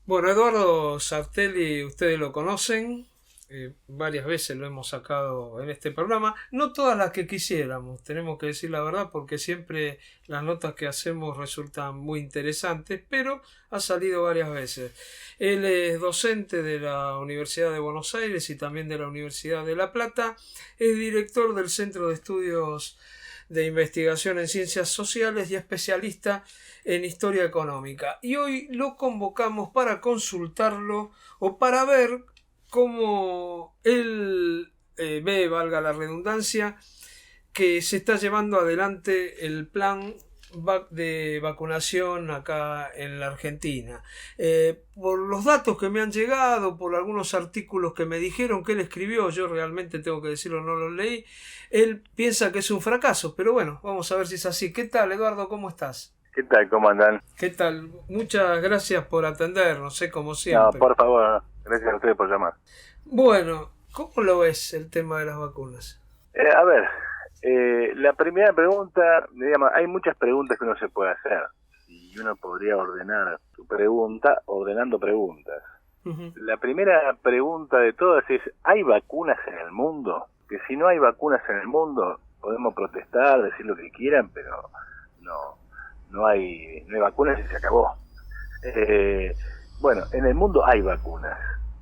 Bueno, Eduardo Sartelli, ustedes lo conocen, varias veces lo hemos sacado en este programa, no todas las que quisiéramos, tenemos que decir la verdad, porque siempre las notas que hacemos resultan muy interesantes, pero ha salido varias veces. Él es docente de la Universidad de Buenos Aires y también de la Universidad de La Plata, es director del Centro de Estudios de Investigación en Ciencias Sociales y especialista en Historia Económica. Y hoy lo convocamos para consultarlo o para ver cómo él ve, valga la redundancia, que se está llevando adelante el plan de vacunación acá en la Argentina. Por los datos que me han llegado, por algunos artículos que me dijeron que él escribió, yo realmente tengo que decirlo, no los leí, él piensa que es un fracaso, pero bueno, vamos a ver si es así. ¿Qué tal, Eduardo? ¿Cómo estás? ¿Qué tal? ¿Cómo andan? ¿Qué tal? Muchas gracias por atendernos, como No, siempre. por favor, gracias a ustedes por llamar. Bueno, ¿cómo lo ves el tema de las vacunas? A ver, la primera pregunta, digamos, hay muchas preguntas que uno se puede hacer. Y uno podría ordenar su pregunta ordenando preguntas. Uh-huh. La primera pregunta de todas es, ¿hay vacunas en el mundo? Que si no hay vacunas en el mundo, podemos protestar, decir lo que quieran, pero no hay vacunas y se acabó. Bueno, en el mundo hay vacunas.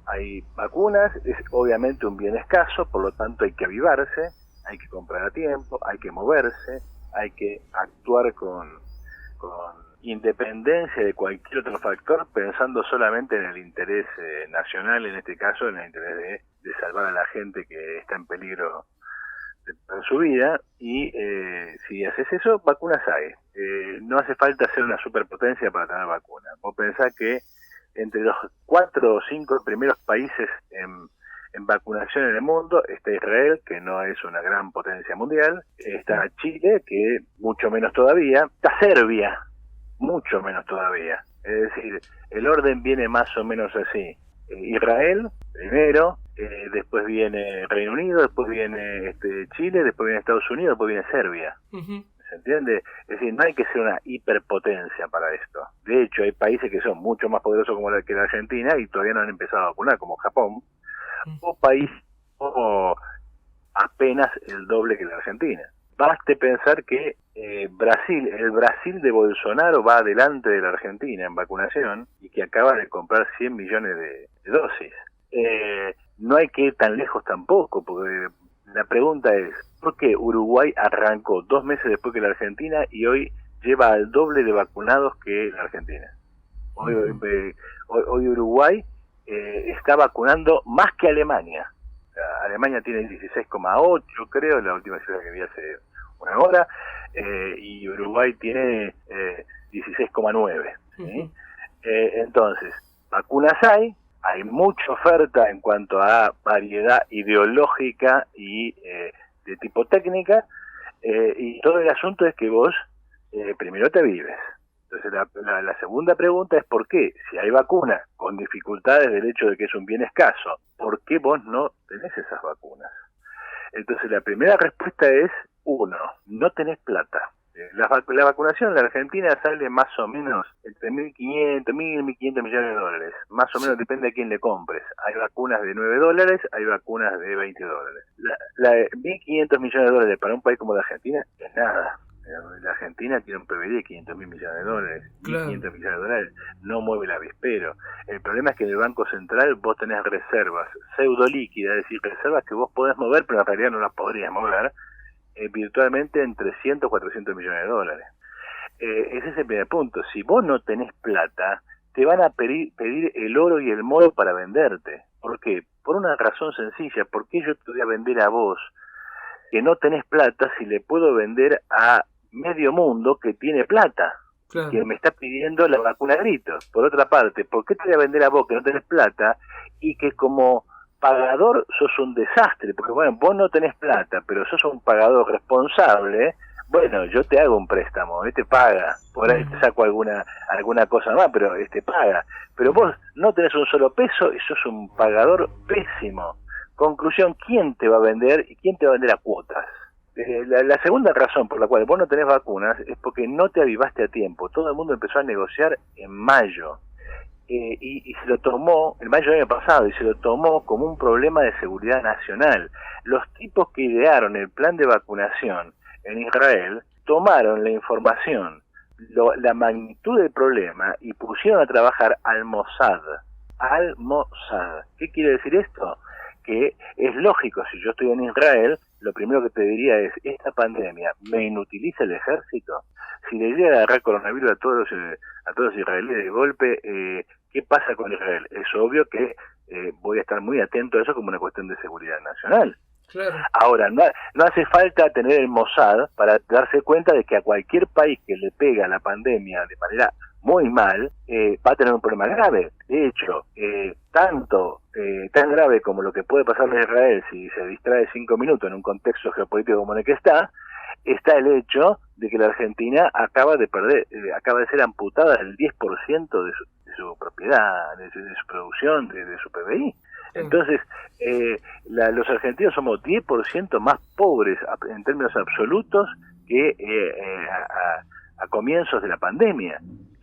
Hay vacunas, es obviamente un bien escaso, por lo tanto hay que avivarse, hay que comprar a tiempo, hay que moverse, hay que actuar con independencia de cualquier otro factor, pensando solamente en el interés nacional, en este caso en el interés de salvar a la gente que está en peligro en su vida. Y si haces eso, vacunas hay. No hace falta ser una superpotencia para tener vacunas. Vos pensás que entre los 4 o 5 primeros países en vacunación en el mundo está Israel, que no es una gran potencia mundial, está Chile, que mucho menos todavía, está Serbia, mucho menos todavía. Es decir, el orden viene más o menos así. Israel, primero, después viene Reino Unido, después viene Chile, después viene Estados Unidos, después viene Serbia. Uh-huh. ¿Se entiende? Es decir, no hay que ser una hiperpotencia para esto. De hecho, hay países que son mucho más poderosos como que la Argentina y todavía no han empezado a vacunar, como Japón, o países como apenas el doble que la Argentina. Baste pensar que el Brasil de Bolsonaro va adelante de la Argentina en vacunación y que acaba de comprar 100 millones de dosis. No hay que ir tan lejos tampoco, porque la pregunta es, ¿por qué Uruguay arrancó 2 meses después que la Argentina y hoy lleva al doble de vacunados que la Argentina? Hoy Uruguay está vacunando más que Alemania. Alemania tiene 16,8, creo, la última cifra que vi hace una hora, y Uruguay tiene 16,9. ¿Sí? Uh-huh. Entonces, vacunas hay mucha oferta en cuanto a variedad ideológica y de tipo técnica, y todo el asunto es que vos primero te vives. Entonces la segunda pregunta es ¿por qué? Si hay vacunas con dificultades del hecho de que es un bien escaso, ¿por qué vos no tenés esas vacunas? Entonces la primera respuesta es, uno, no tenés plata. La vacunación en la Argentina sale más o menos entre 1.500 millones de dólares. Más o menos depende a quién le compres. Hay vacunas de $9, hay vacunas de $20. La 1.500 millones de dólares para un país como la Argentina es nada. La Argentina tiene un PBI de 500.000 millones de dólares, Claro. 1.500 millones de dólares, no mueve el avispero. El problema es que en el Banco Central vos tenés reservas pseudo líquidas, es decir, reservas que vos podés mover, pero en realidad no las podrías mover, virtualmente en 300, 400 millones de dólares. Ese es el primer punto. Si vos no tenés plata, te van a pedir el oro y el moro para venderte. ¿Por qué? Por una razón sencilla. ¿Por qué yo te voy a vender a vos que no tenés plata si le puedo vender a medio mundo que tiene plata? Claro. Que me está pidiendo la vacuna a gritos? Por otra parte, ¿por qué te voy a vender a vos que no tenés plata y que como pagador sos un desastre? Porque bueno, vos no tenés plata, pero sos un pagador responsable. Bueno, yo te hago un préstamo, te paga, por ahí te saco alguna cosa más, pero paga. Pero vos no tenés un solo peso y sos un pagador pésimo. Conclusión, ¿quién te va a vender y quién te va a vender a cuotas? La segunda razón por la cual vos no tenés vacunas es porque no te avivaste a tiempo. Todo el mundo empezó a negociar en mayo. y se lo tomó, en mayo del año pasado, y se lo tomó como un problema de seguridad nacional. Los tipos que idearon el plan de vacunación en Israel tomaron la información, la magnitud del problema, y pusieron a trabajar al Mossad. Al Mossad. ¿Qué quiere decir esto? Que es lógico, si yo estoy en Israel, lo primero que te diría es, esta pandemia me inutiliza el ejército. Si le llega a agarrar coronavirus a todos los israelíes de golpe, ¿qué pasa con Israel? Es obvio que voy a estar muy atento a eso como una cuestión de seguridad nacional. Claro. Ahora, no hace falta tener el Mossad para darse cuenta de que a cualquier país que le pega la pandemia de manera muy mal, va a tener un problema grave. De hecho, tan grave como lo que puede pasarle a Israel si se distrae 5 minutos en un contexto geopolítico como en el que está el hecho de que la Argentina acaba de ser amputada el 10% de su propiedad, de su producción, de su PBI. Entonces, los argentinos somos 10% más pobres en términos absolutos que a comienzos de la pandemia.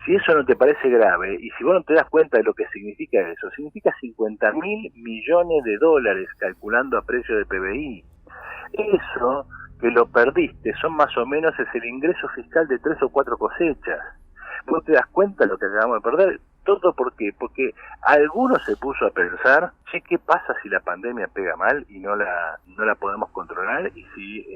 Si eso no te parece grave, y si vos no te das cuenta de lo que significa eso, significa 50.000 millones de dólares calculando a precio de PBI. Eso que lo perdiste son más o menos es el ingreso fiscal de 3 o 4 cosechas. ¿Vos te das cuenta de lo que acabamos de perder? ¿Todo por qué? Porque alguno se puso a pensar, che, ¿qué pasa si la pandemia pega mal y no la podemos controlar y si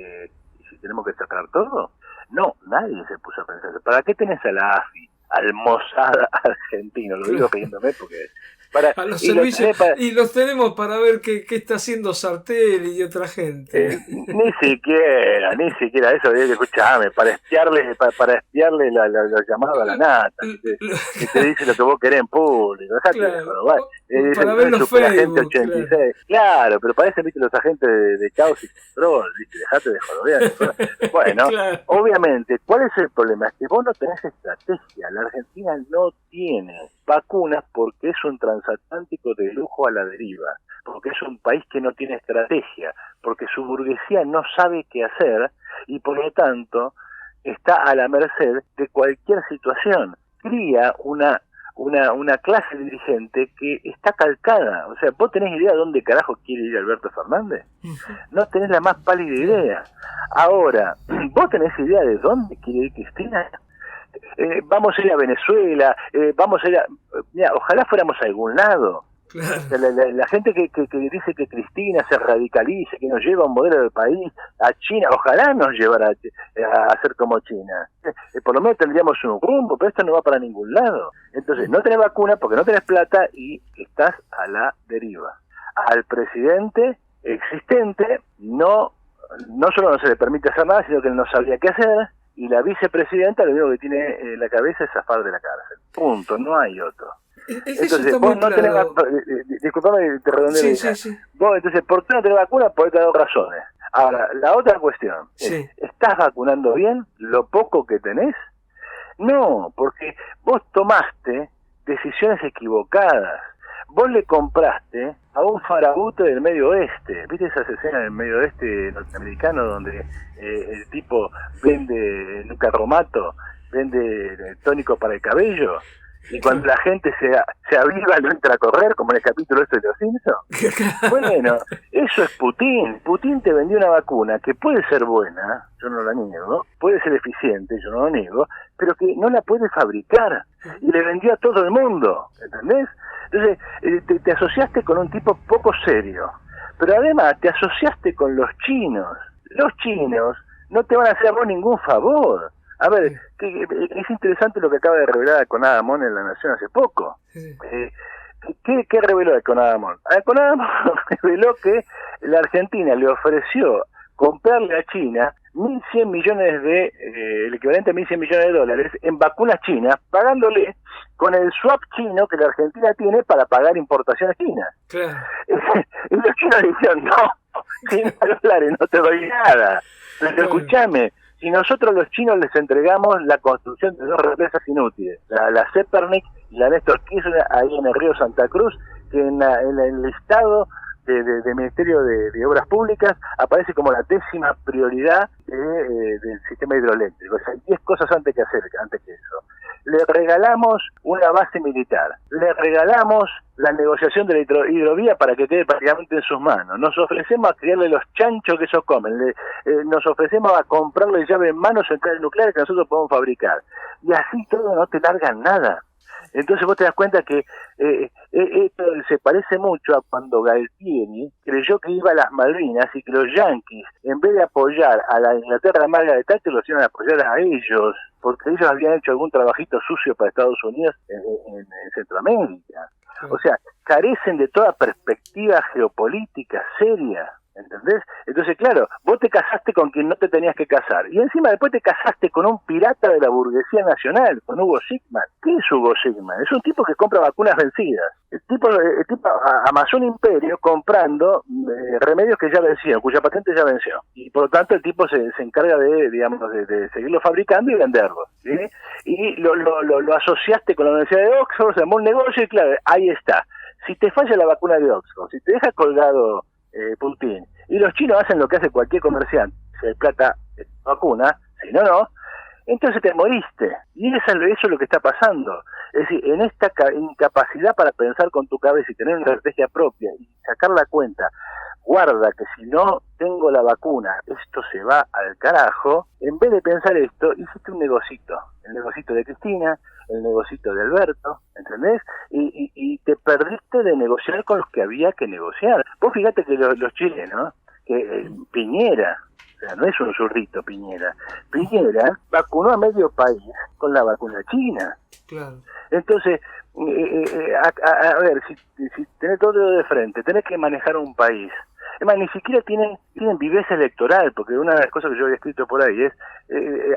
tenemos que sacar todo? No, nadie se puso a pensar. ¿Para qué tenés a la AFI, al Mossad argentino? Lo digo riéndome porque... a los servicios, y los tenemos para ver qué está haciendo Sartel y otra gente. Ni siquiera eso, escuchame, para espiarle los llamados a la nata, que te dice lo que vos querés en público, para ver los Facebook, 86, claro, pero parecen, viste, los agentes de caos y control, viste, dejate de joder. Bueno, obviamente, ¿cuál es el problema? Es que vos no tenés estrategia. La Argentina no tiene vacunas porque es un transatlántico de lujo a la deriva, porque es un país que no tiene estrategia, porque su burguesía no sabe qué hacer y por lo tanto está a la merced de cualquier situación. Cría una clase dirigente que está calcada. O sea, ¿vos tenés idea de dónde carajo quiere ir Alberto Fernández? No tenés la más pálida idea. Ahora, ¿vos tenés idea de dónde quiere ir Cristina? Vamos a ir a Venezuela, vamos a ir mira, ojalá fuéramos a algún lado. Claro. La gente que dice que Cristina se radicalice, que nos lleva a un modelo del país, a China, ojalá nos llevara a ser como China. Por lo menos tendríamos un rumbo, pero esto no va para ningún lado. Entonces, no tenés vacuna porque no tenés plata y estás a la deriva. Al presidente existente no solo no se le permite hacer nada, sino que él no sabía qué hacer, y la vicepresidenta lo único que tiene en la cabeza es zafar de la cárcel. Punto, no hay otro. Entonces, vos no tenés disculpame, te redondeo. Sí. Vos, entonces, ¿por qué no tenés vacuna? Por estas 2 razones. Ahora, la otra cuestión es, ¿estás vacunando bien lo poco que tenés? No, porque vos tomaste decisiones equivocadas. Vos le compraste a un farabute del Medio Oeste. ¿Viste esas escenas del Medio Oeste norteamericano donde el tipo vende Nuca Romato, vende tónico para el cabello? Y cuando la gente se aviva, lo entra a correr, como en el capítulo este de Los Simpsons. Bueno, eso es Putin. Putin te vendió una vacuna que puede ser buena, yo no la niego, puede ser eficiente, yo no lo niego, pero que no la puede fabricar. Y le vendió a todo el mundo, ¿entendés? Entonces, te asociaste con un tipo poco serio. Pero además, te asociaste con los chinos. Los chinos no te van a hacer a vos ningún favor. A ver, es interesante lo que acaba de revelar Conadamón en La Nación hace poco. ¿Qué reveló Conadamón? Conadamón reveló que la Argentina le ofreció comprarle a China 1.100 millones el equivalente a 1.100 millones de dólares en vacunas chinas, pagándole con el swap chino que la Argentina tiene para pagar importaciones chinas. Claro. Y los chinos dijeron, no, $100 no te doy nada. Pero escúchame, si nosotros los chinos les entregamos la construcción de 2 represas inútiles, la Zepernik y la Néstor Kirchner ahí en el río Santa Cruz, que en el listado del Ministerio de Obras Públicas aparece como la 10ª prioridad del sistema hidroeléctrico. O sea, hay 10 cosas antes que eso. le regalamos una base militar, le regalamos la negociación de la hidrovía para que quede prácticamente en sus manos, nos ofrecemos a criarle los chanchos que ellos comen, nos ofrecemos a comprarle llave en mano centrales nucleares que nosotros podemos fabricar, y así todo no te largan nada. Entonces vos te das cuenta que esto se parece mucho a cuando Galtieri creyó que iba a las Malvinas y que los yanquis, en vez de apoyar a la Inglaterra de Margaret Thatcher, los iban a apoyar a ellos, porque ellos habían hecho algún trabajito sucio para Estados Unidos en Centroamérica. O sea, carecen de toda perspectiva geopolítica seria. ¿Entendés? Entonces, claro, vos te casaste con quien no te tenías que casar. Y encima después te casaste con un pirata de la burguesía nacional, con Hugo Sigman. ¿Qué es Hugo Sigman? Es un tipo que compra vacunas vencidas. El tipo amasó un imperio comprando remedios que ya vencieron, cuya patente ya venció. Y por lo tanto el tipo se encarga de seguirlo fabricando y venderlo. ¿Sí? Y lo asociaste con la Universidad de Oxford, se armó un negocio y claro, ahí está. Si te falla la vacuna de Oxford, si te deja colgado Putin, y los chinos hacen lo que hace cualquier comerciante, si hay plata, vacuna, si no, no, entonces te moriste, y eso es lo que está pasando. Es decir, en esta incapacidad para pensar con tu cabeza y tener una estrategia propia y sacar la cuenta, guarda que si no tengo la vacuna, esto se va al carajo, en vez de pensar esto, hiciste un negocito, el negocito de Cristina, el negocito de Alberto, ¿entendés? Y te perdiste de negociar con los que había que negociar. Vos fíjate que los chilenos, que Piñera, o sea, no es un zurrito Piñera Claro. vacunó a medio país con la vacuna china. Claro. Entonces, a ver, si tenés todo de frente, tenés que manejar un país. Es más, ni siquiera tienen viveza electoral, porque una de las cosas que yo había escrito por ahí es,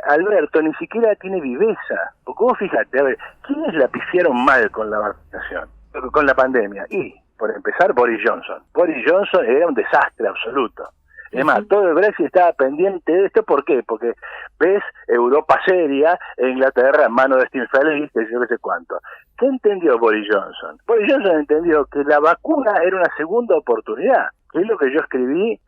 Alberto ni siquiera tiene viveza. Porque vos fíjate, a ver, ¿quiénes la pifiaron mal con la vacunación, con la pandemia? Y, por empezar, Boris Johnson. Boris Johnson era un desastre absoluto. Es más, todo el Brexit estaba pendiente de esto. ¿Por qué? Porque ves Europa seria e Inglaterra en manos de Steve Feliz, que yo qué sé cuánto. ¿Qué entendió Boris Johnson? Boris Johnson entendió que la vacuna era una segunda oportunidad. Que es lo que yo escribí,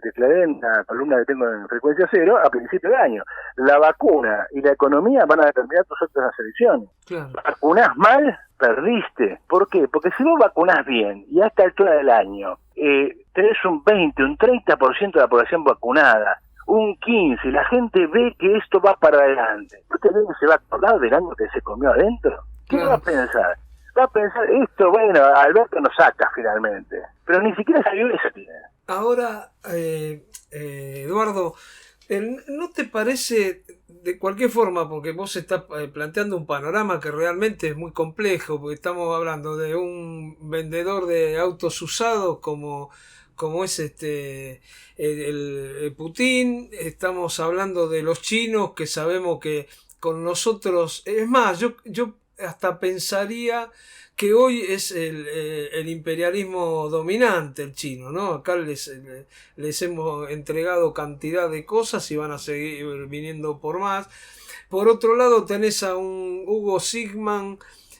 declaré en una columna que tengo en Frecuencia Cero a principio de año. La vacuna y la economía van a determinar tus otras elecciones. Claro. Vacunás mal, perdiste. ¿Por qué? Porque si vos vacunás bien y a esta altura del año tenés un 20, un 30% de la población vacunada, un 15%, y la gente ve que esto va para adelante, ¿no te ves que se va a acordar del año que se comió adentro? ¿Qué Claro. va a pensar? Va a pensar, esto, bueno, Alberto nos saca finalmente, pero ni siquiera salió eso. Ahora, Eduardo, ¿no te parece, de cualquier forma, porque vos estás planteando un panorama que realmente es muy complejo, porque estamos hablando de un vendedor de autos usados como es el Putin, estamos hablando de los chinos que sabemos que con nosotros, es más, yo hasta pensaría que hoy es el imperialismo dominante, el chino, ¿no? Acá les hemos entregado cantidad de cosas y van a seguir viniendo por más. Por otro lado tenés a un Hugo Sigman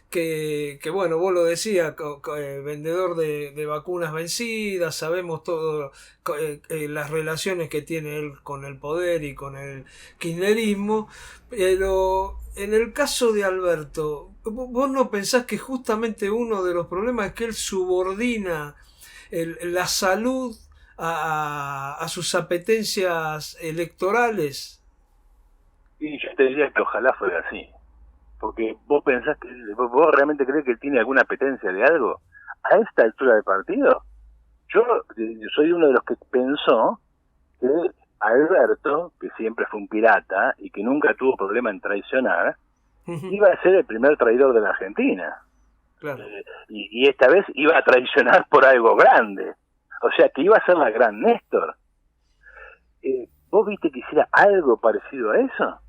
que bueno, vos lo decías, vendedor de vacunas vencidas, sabemos todo las relaciones que tiene él con el poder y con el kirchnerismo, pero en el caso de Alberto, ¿vos no pensás que justamente uno de los problemas es que él subordina la salud a sus apetencias electorales? Y yo te diría que ojalá fuera así. Porque vos pensás que, vos realmente crees que él tiene alguna apetencia de algo a esta altura del partido. Yo soy uno de los que pensó que Alberto, que siempre fue un pirata y que nunca tuvo problema en traicionar, iba a ser el primer traidor de la Argentina. Claro. Y esta vez iba a traicionar por algo grande. O sea, que iba a ser la gran Néstor. ¿Vos viste que hiciera algo parecido a eso?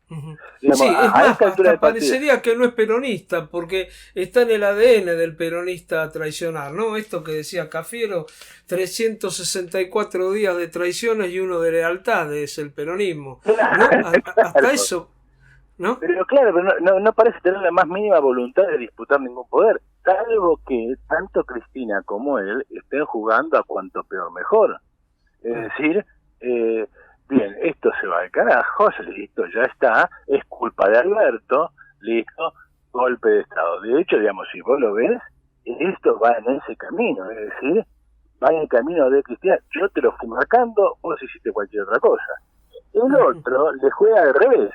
Digamos, sí, es más, hasta parecería que no es peronista, porque está en el ADN del peronista traicionar, ¿no? Esto que decía Cafiero, 364 días de traiciones y uno de lealtad, es el peronismo, ¿no? Hasta eso, ¿no? Pero claro, pero no parece tener la más mínima voluntad de disputar ningún poder, salvo que tanto Cristina como él estén jugando a cuanto peor mejor. Es decir, bien, esto se va al carajo, listo, ya está, es culpa de Alberto, listo, golpe de Estado. De hecho, digamos, si vos lo ves, esto va en ese camino, es decir, va en el camino de Cristina, yo te lo fui marcando, vos hiciste cualquier otra cosa. El otro le juega al revés.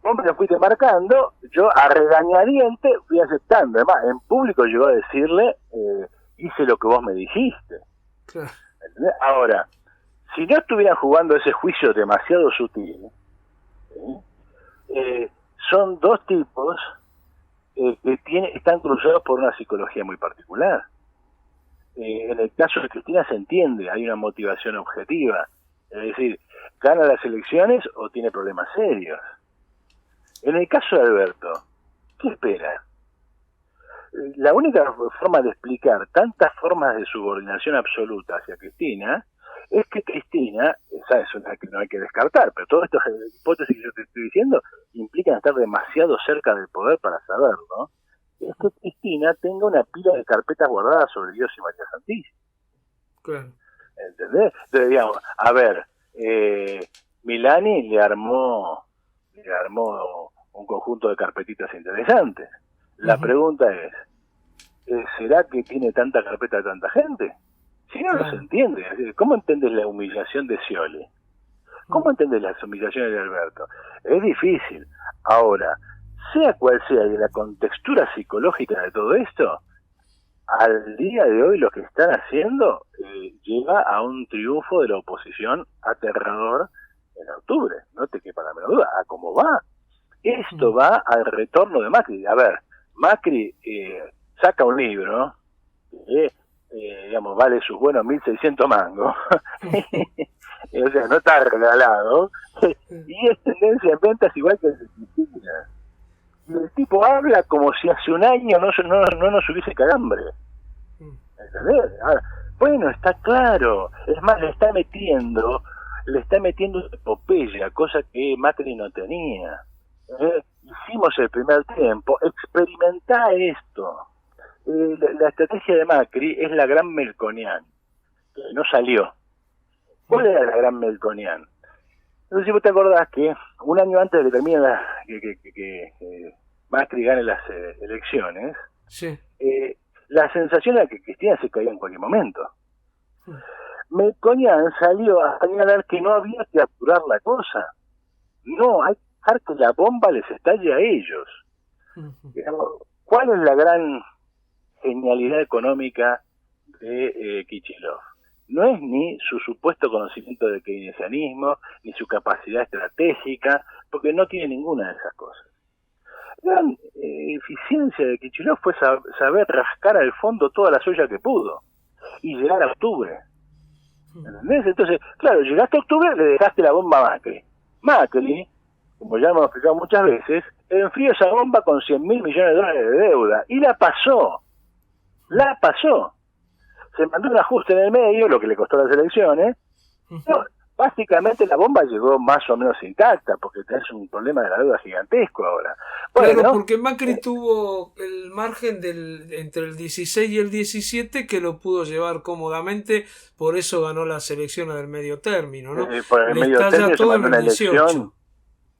Vos me lo fuiste marcando, yo a regañadiente fui aceptando. Además, en público llegó a decirle, hice lo que vos me dijiste. ¿Entendés? Ahora, si no estuvieran jugando ese juicio demasiado sutil, son dos tipos que están cruzados por una psicología muy particular. En el caso de Cristina se entiende, hay una motivación objetiva, es decir, gana las elecciones o tiene problemas serios. En el caso de Alberto, ¿qué espera? La única forma de explicar tantas formas de subordinación absoluta hacia Cristina es que Cristina, esa es una que no hay que descartar, pero todas estas hipótesis que yo te estoy diciendo implican estar demasiado cerca del poder para saberlo, ¿no? Es que Cristina tenga una pila de carpetas guardadas sobre Dios y María Santísima. Claro. ¿Entendés? Entonces, digamos, a ver, Milani le armó un conjunto de carpetitas interesantes. La pregunta es, ¿será que tiene tanta carpeta de tanta gente? Si no, no se entiende. ¿Cómo entiendes la humillación de Scioli? ¿Cómo entiendes las humillaciones de Alberto? Es difícil. Ahora, sea cual sea de la contextura psicológica de todo esto, al día de hoy lo que están haciendo lleva a un triunfo de la oposición aterrador en octubre. No te quepa la menor duda. ¿A cómo va? Esto va al retorno de Macri. A ver, Macri saca un libro que, digamos, vale sus buenos 1.600 mangos. O sea, no está regalado. Y es tendencia en ventas igual que el de Cristina. Y el tipo habla como si hace un año no nos hubiese calambre. ¿Entendés? Ahora, bueno, está claro. Es más, le está metiendo epopeya, cosa que Macri no tenía. Hicimos el primer tiempo, experimentá esto. La estrategia de Macri es la gran Melconian, que no salió. ¿Cuál era la gran Melconian? No sé si vos te acordás que un año antes de que termine que Macri gane las elecciones, sí. La sensación era que Cristina se caía en cualquier momento. Melconian salió a señalar que no había que apurar la cosa. No, hay que dejar que la bomba les estalle a ellos. ¿Cuál es la gran genialidad económica de Kicillof? No es ni su supuesto conocimiento del keynesianismo, ni su capacidad estratégica, porque no tiene ninguna de esas cosas. La gran eficiencia de Kicillof fue saber rascar al fondo toda la soya que pudo y llegar a octubre. ¿Entendés? Entonces, claro, llegaste a octubre, le dejaste la bomba a Macri. Macri, como ya hemos explicado muchas veces, enfrió esa bomba con 100.000 millones de dólares de deuda y la pasó. Se mandó un ajuste en el medio, lo que le costó las elecciones. No, básicamente la bomba llegó más o menos intacta, porque tenés un problema de la deuda gigantesco ahora. Bueno, claro, porque Macri tuvo el margen entre el 16 y el 17 que lo pudo llevar cómodamente, por eso ganó las elecciones del medio término, ¿no? Por el medio término se mandó una elección.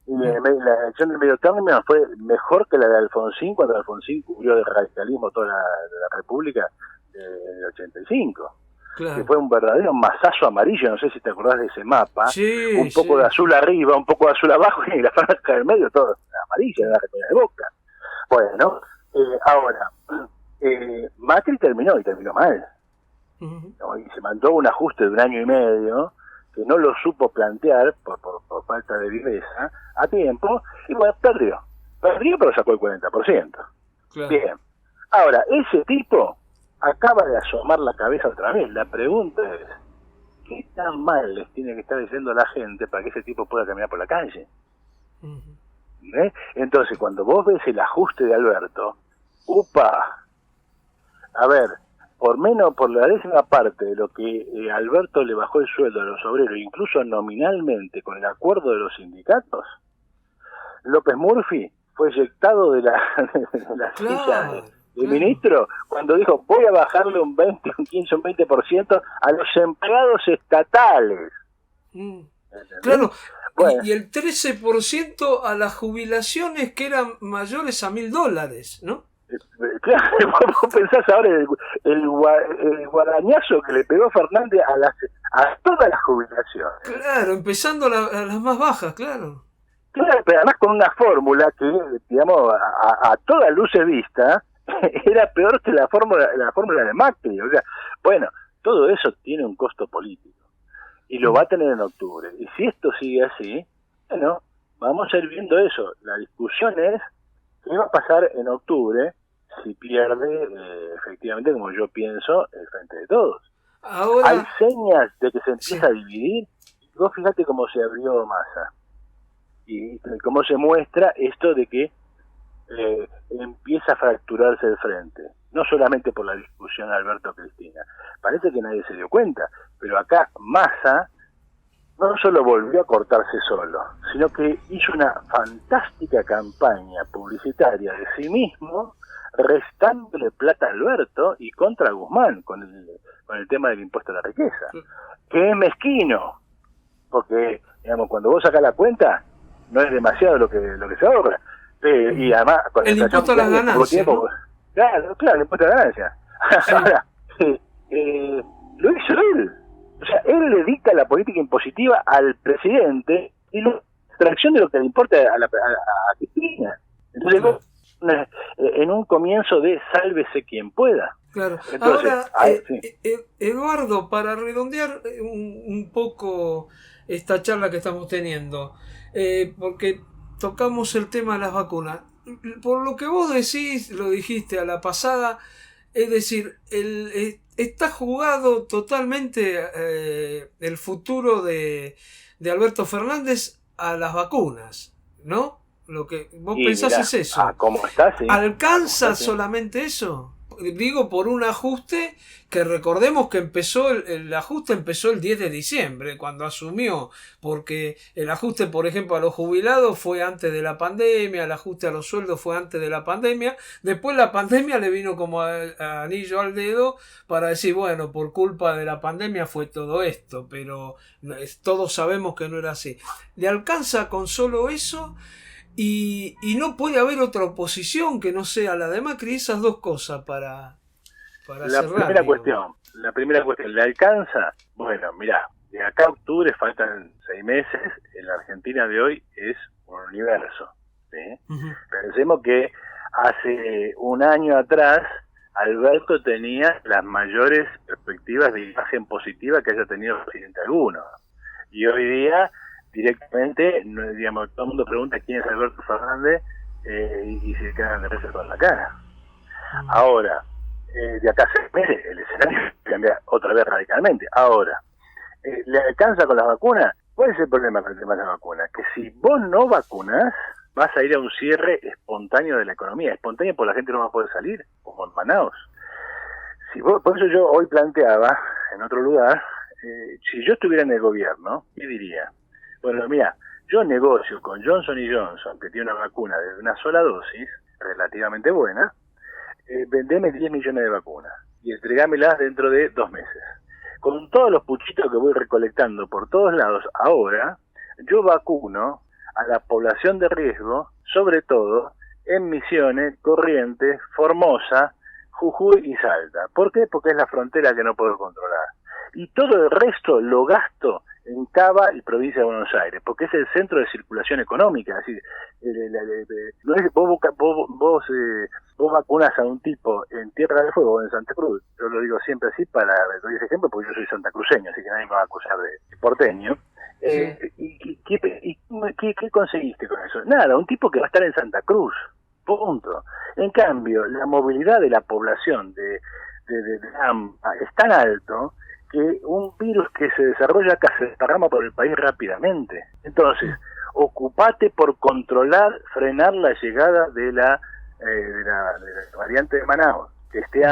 Y la elección del medio término fue mejor que la de Alfonsín, cuando Alfonsín cubrió de radicalismo toda la República del 85. Claro. Que fue un verdadero mazazo amarillo, no sé si te acordás de ese mapa. Sí, un poco de azul arriba, un poco de azul abajo, y la franja del medio todo amarilla, la remedia de Boca. Bueno, ahora, Macri terminó mal. ¿No? Y se mandó un ajuste de un año y medio, que no lo supo plantear por falta de viveza a tiempo, y bueno, perdió pero sacó el 40%. Claro. Bien, ahora, ese tipo acaba de asomar la cabeza otra vez. La pregunta es, ¿qué tan mal les tiene que estar diciendo a la gente para que ese tipo pueda caminar por la calle? Entonces, cuando vos ves el ajuste de Alberto, a ver, por la 10ª parte de lo que Alberto le bajó el sueldo a los obreros, incluso nominalmente con el acuerdo de los sindicatos, López Murphy fue eyectado de la silla de ministro cuando dijo, voy a bajarle un 20, un 15, un 20% a los empleados estatales. Claro, Bueno. Y el 13% a las jubilaciones que eran mayores a $1.000, ¿no? Claro, vos pensás ahora el guadañazo que le pegó Fernández a todas las jubilaciones. Claro, empezando a las más bajas, claro. Claro, pero además con una fórmula que, digamos, a todas luces vista, era peor que la fórmula de Macri. O sea, bueno, todo eso tiene un costo político y lo va a tener en octubre. Y si esto sigue así, bueno, vamos a ir viendo eso. La discusión es qué va a pasar en octubre si pierde, efectivamente, como yo pienso, el Frente de Todos. Ahora, hay señas de que se empieza sí. a dividir. Vos fíjate cómo se abrió Massa y cómo se muestra esto de que empieza a fracturarse el frente, no solamente por la discusión Alberto-Cristina. Parece que nadie se dio cuenta, pero acá Massa no solo volvió a cortarse solo, sino que hizo una fantástica campaña publicitaria de sí mismo, restándole plata a Alberto y contra Guzmán con el tema del impuesto a la riqueza, que es mezquino, porque, digamos, cuando vos sacás la cuenta, no es demasiado lo que se ahorra. Y además, con el impuesto a las ganancias, ¿no? Claro, el impuesto a las ganancias. Sí. Ahora, lo hizo él. O sea, él le dicta la política impositiva al presidente y la extracción de lo que le importa a Cristina. Entonces, claro, en un comienzo de sálvese quien pueda. claro. Entonces, Ahora, sí. Eduardo, para redondear un poco esta charla que estamos teniendo, porque tocamos el tema de las vacunas. Por lo que vos decís, lo dijiste a la pasada, es decir, está jugado totalmente el futuro de Alberto Fernández a las vacunas, ¿no? Lo que vos pensás es eso. ¿Cómo está? Sí. ¿Alcanza solamente eso? Digo, por un ajuste que recordemos que el ajuste empezó el 10 de diciembre, cuando asumió, porque el ajuste, por ejemplo, a los jubilados fue antes de la pandemia, el ajuste a los sueldos fue antes de la pandemia, después la pandemia le vino como a anillo al dedo para decir, bueno, por culpa de la pandemia fue todo esto, pero todos sabemos que no era así. ¿Le alcanza con solo eso? Y no puede haber otra oposición que no sea la de Macri, esas dos cosas para cerrar. La primera cuestión, ¿le alcanza? Bueno, mirá, de acá a octubre faltan 6 meses, en la Argentina de hoy es un universo, ¿sí? Uh-huh. Pensemos que hace un año atrás Alberto tenía las mayores perspectivas de imagen positiva que haya tenido presidente alguno, y hoy día directamente, digamos, todo el mundo pregunta quién es Alberto Fernández y se quedan de risa con la cara. Ahora, de acá a 6 meses el escenario cambia otra vez radicalmente. Ahora, ¿le alcanza con las vacunas? ¿Cuál es el problema con el tema de las vacunas? Que si vos no vacunás, vas a ir a un cierre espontáneo de la economía. Espontáneo porque la gente no va a poder salir, como en Manaus. Por eso yo hoy planteaba, en otro lugar, si yo estuviera en el gobierno, ¿qué diría? Bueno, mira, yo negocio con Johnson & Johnson, que tiene una vacuna de una sola dosis, relativamente buena, vendeme 10 millones de vacunas y entregámelas dentro de 2 meses. Con todos los puchitos que voy recolectando por todos lados ahora, yo vacuno a la población de riesgo, sobre todo en Misiones, Corrientes, Formosa, Jujuy y Salta. ¿Por qué? Porque es la frontera que no puedo controlar. Y todo el resto lo gasto en Cava y provincia de Buenos Aires, porque es el centro de circulación económica. Así, no es vos vacunás a un tipo en Tierra del Fuego o en Santa Cruz. Yo lo digo siempre así doy ese ejemplo porque yo soy santacruceño, así que nadie me va a acusar de porteño. Sí. ¿Y qué conseguiste con eso? Nada, un tipo que va a estar en Santa Cruz, punto. En cambio, la movilidad de la población de AMPA es tan alto que un virus que se desarrolla acá se desparrama por el país rápidamente. Entonces, ocupate por controlar, frenar la llegada de la variante de Manaus, que esté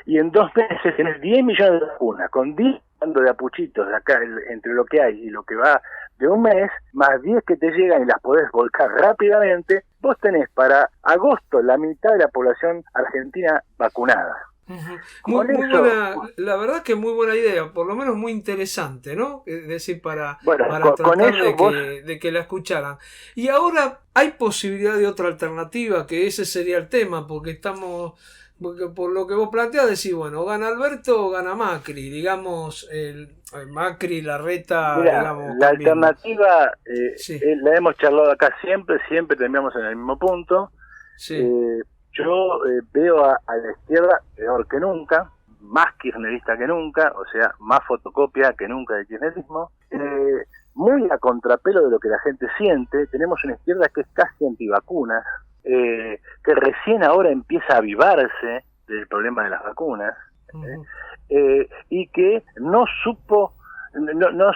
y en 2 meses tenés 10 millones de vacunas, con 10 de apuchitos acá entre lo que hay y lo que va de un mes, más 10 que te llegan y las podés volcar rápidamente, vos tenés para agosto la mitad de la población argentina vacunada. Ujú. Con Muy eso, buena, la verdad que muy buena idea, por lo menos muy interesante, ¿no? Es decir, bueno, para con tratar eso vos, de que la escucharan. Y ahora hay posibilidad de otra alternativa, que ese sería el tema, porque por lo que vos planteás, decís, bueno, gana Alberto o gana Macri, digamos, el Macri, Larreta, mira, digamos, la cambiemos. alternativa Sí, la hemos charlado acá siempre terminamos en el mismo punto. sí. Eh, yo veo a la izquierda peor que nunca, más kirchnerista que nunca, o sea, más fotocopia que nunca del kirchnerismo, muy a contrapelo de lo que la gente siente. Tenemos una izquierda que es casi antivacunas, que recién ahora empieza a avivarse del problema de las vacunas, Ujú. y que no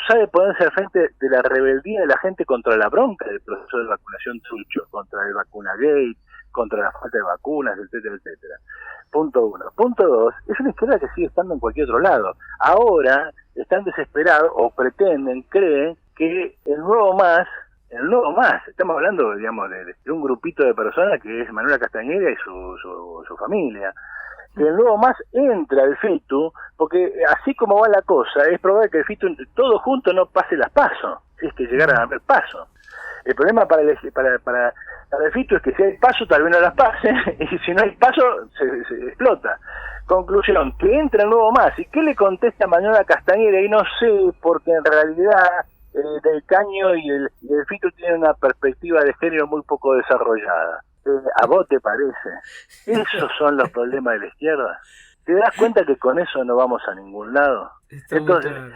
sabe ponerse al frente de la rebeldía de la gente contra la bronca del proceso de vacunación trucho, contra el vacunagate, contra la falta de vacunas, etcétera. Punto uno. Punto dos, es una izquierda que sigue estando en cualquier otro lado. Ahora están desesperados o pretenden, creen que el nuevo más, estamos hablando, digamos, de un grupito de personas que es Manuela Castañeda y su familia, que el nuevo más entra al FITU, porque así como va la cosa, es probable que el FITU todo junto no pase las PASO, si es que llegaran a haber PASO. El problema para el FITU es que si hay paso tal vez no las pase, y si no hay paso se explota. Conclusión, que entra el nuevo más. ¿Y qué le contesta Manuela Castañeda? Y no sé, porque en realidad Del Caño y el FITU tienen una perspectiva de género muy poco desarrollada. ¿A vos te parece? ¿Esos son los problemas de la izquierda? ¿Te das cuenta que con eso no vamos a ningún lado? Está muy Entonces, claro.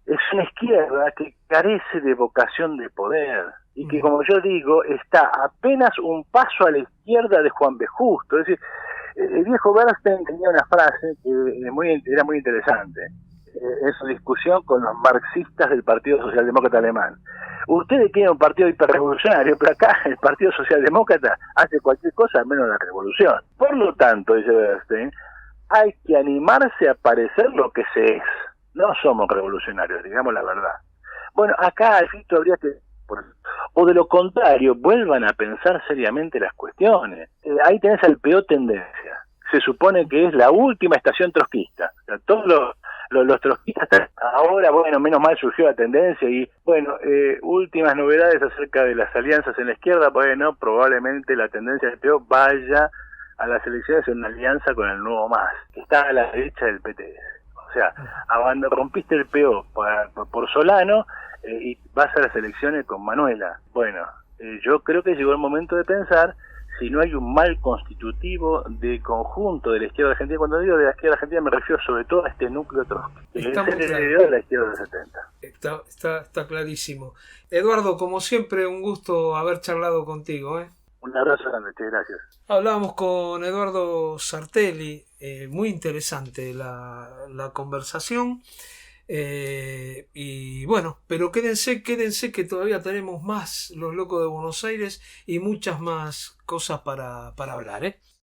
es una izquierda que carece de vocación de poder y que, como yo digo, está apenas un paso a la izquierda de Juan B. Justo. Es decir, el viejo Bernstein tenía una frase que era muy interesante en su discusión con los marxistas del Partido Socialdemócrata Alemán. Ustedes quieren un partido hiperrevolucionario, pero acá el Partido Socialdemócrata hace cualquier cosa menos la revolución. Por lo tanto, dice Bernstein, hay que animarse a parecer lo que se es. No somos revolucionarios, digamos la verdad. Bueno, acá al fin habría que... O de lo contrario, vuelvan a pensar seriamente las cuestiones. Ahí tenés al peor tendencia. Se supone que es la última estación trotskista. O sea, todos los trotskistas ahora, bueno, menos mal surgió la tendencia y, bueno, últimas novedades acerca de las alianzas en la izquierda, bueno, probablemente la tendencia del peor vaya a las elecciones en una alianza con el Nuevo Más, que está a la derecha del PT. O sea, rompiste el PO por Solano y vas a las elecciones con Manuela. Bueno, yo creo que llegó el momento de pensar si no hay un mal constitutivo de conjunto de la izquierda argentina. Cuando digo de la izquierda argentina me refiero sobre todo a este núcleo Trotsky, que Está es muy el claro. heredero de la izquierda del 70. Está clarísimo. Eduardo, como siempre, un gusto haber charlado contigo, ¿eh? Un abrazo grande, gracias. Hablábamos con Eduardo Sartelli, muy interesante la conversación. Y bueno, pero quédense que todavía tenemos más Los Locos de Buenos Aires y muchas más cosas para hablar, ¿eh?